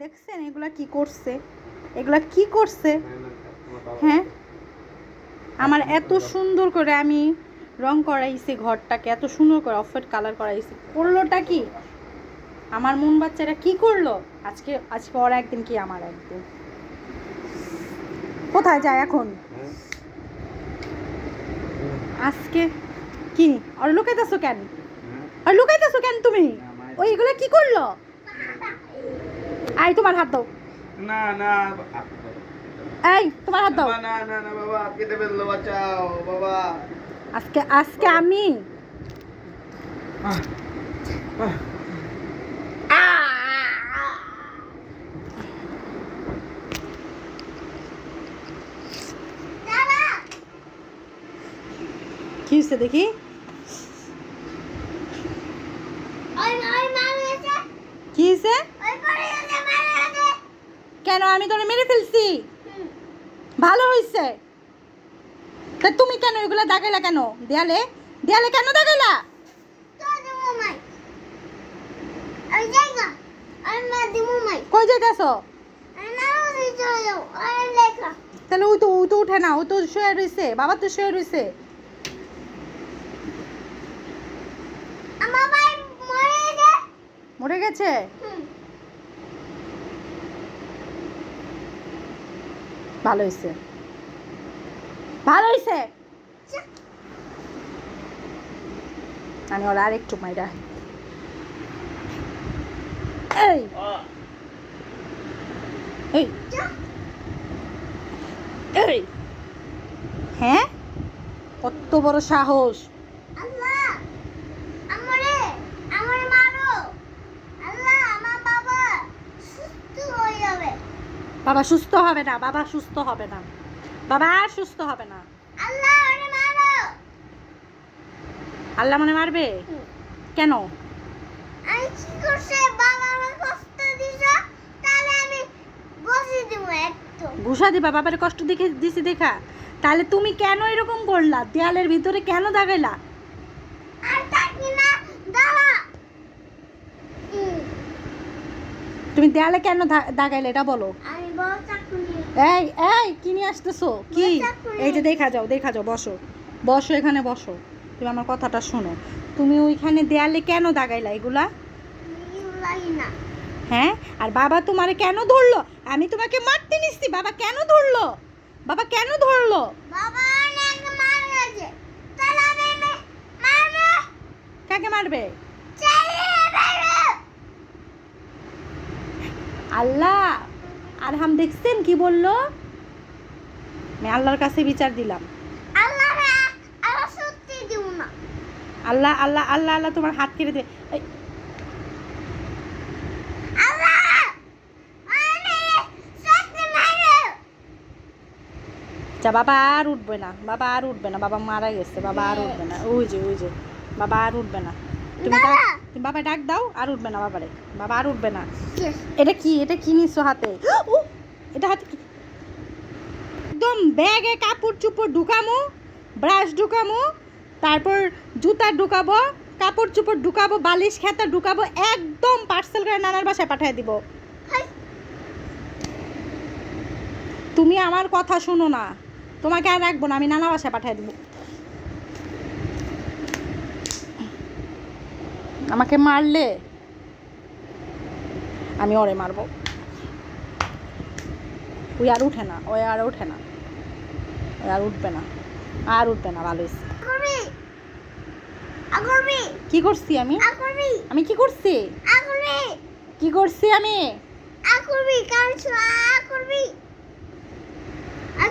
দেখছেন এগুলা কি করছে, এগুলা কি করছে? হ্যাঁ, আমার এত সুন্দর করে আমি রং করাইছি, ঘরটাকে এত সুন্দর করে অফ হোয়াইট কালার করাইছি, করলোটা কি? আমার মন বাচ্চারা কি করলো? আজকে আজকে ওর একদিন কি আমার একদিন। কোথায় যায় এখন? আজকে কি আর লুকাইতেছো কেন? আর লুকাইতেছো কেন তুমি? ওইগুলো কি করলো? আই তোমার হাত দাও। না না এই তোমার হাত দাও। না না না বাবা, কেটে ফেললো, বাঁচাও বাবা। আজকে আজকে আমি কি হচ্ছে দেখি? কি হয়েছে? কেন আমি তোরে মেরে ফেলছি? ভালো হয়েছে। তা তুমি কেন এগুলা দাগাইলা কেন? দেয়ালে দেয়ালে কেন দাগাইলা? কই যাইতাছো? তাহলে ও তো উঠে না, ও তো শুয়ে রইছে, বাবা তো শুয়ে রইছে। মরে গেছে? ভালো হয়েছে, ভালো হয়েছে। আমি ওর আরেকটু মাইরা এই এই এই হ্যাঁ, কত বড় সাহস! বাবা সুস্থ হবে না, বাবা সুস্থ হবে না, বাবা আর সুস্থ হবে না। আল্লাহ মনে মারবে? কেন? ঘুষা দিবা? বাবার কষ্ট দেখে দিছি দেখা? তাহলে তুমি কেন এরকম করলা? দেয়ালের ভিতরে কেন দাগাইলা? তুমি দেয়ালে কেন দাগাইলে এটা বলো। এই এই কি নিয়ে আসতেছো? কি? এই যে দেখা যাও, দেখা যাও, বসো বসো, এখানে বসো। তুমি আমার কথাটা শোনো। তুমি ওইখানে দেয়ালে কেন দাগাইলা এগুলা? হ্যাঁ, আর বাবা তোমারে কেন ধরলো? আমি তোমাকে মারতে নিচ্ছি, বাবা কেন ধরলো? বাবা কেন ধরলো? কাকে মারবে? আল্লাহ আর হাম দেখছেন কি বললো? আমি আল্লাহর কাছে বিচার দিলাম। আল্লাহ আল্লাহ আল্লাহ আল্লাহ তোমার হাত কেটে দে। বাবা আর উঠবে না, বাবা আর উঠবে না, বাবা মারা গেছে, বাবা আর উঠবে না। ওই যে ওই যে বাবা আর উঠবে না। তুমি তুমি বাবা ডাক দাও, আর উঠবে না বাবারে, বাবা আর উঠবে না। এটা কি? এটা কি নিছো হাতে? এটা হাতে কি? একদম ব্যাগে কাপড় চুপড় ঢুকামো, ব্রাশ ঢুকামো, তারপর জুতা ঢুকাবো, কাপড় চুপড় ঢুকাবো, বালিশ খেতা ঢুকাবো, একদম পার্সেল করে নানার বাসায় পাঠিয়ে দিব। তুমি আমার কথা শোনো না, তোমাকে আর রাখবো না, আমি নানা বাসায় পাঠিয়ে দিব। আমাকে মারলে আমি ওরে মারবো। ওই আর উঠে না, ওই আর উঠে না, ওই আর উঠবে না, আর উঠবে না। ভালো হয়েছে। কি করছি আমি? আমি কি করছি? কি করছি আমি?